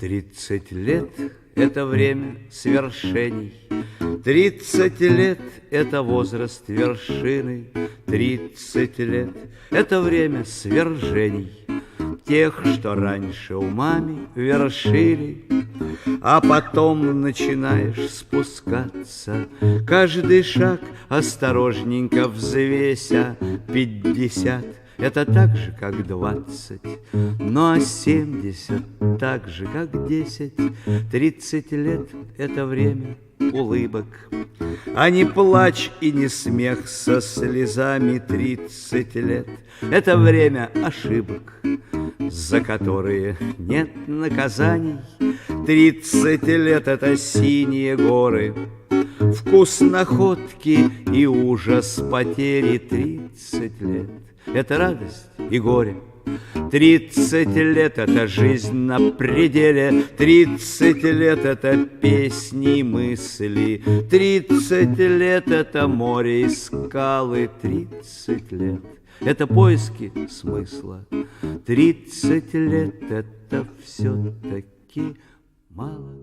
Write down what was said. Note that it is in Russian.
30 лет — это время свершений. 30 лет — это возраст вершины. 30 лет — это время свержений. Тех, что раньше умами вершили, а потом начинаешь спускаться, каждый шаг осторожненько взвеся. 50 — это так же, как 20, ну а 70 так же, как 10. 30 лет — это время улыбок, а не плач и не смех со слезами. 30 лет — это время ошибок, за которые нет наказаний. 30 лет — это синие горы, вкус находки и ужас потери. 30 лет — это радость и горе. 30 лет — это жизнь на пределе. 30 лет — это песни и мысли. 30 лет — это море и скалы. 30 лет — это поиски смысла. 30 лет — это все-таки мало.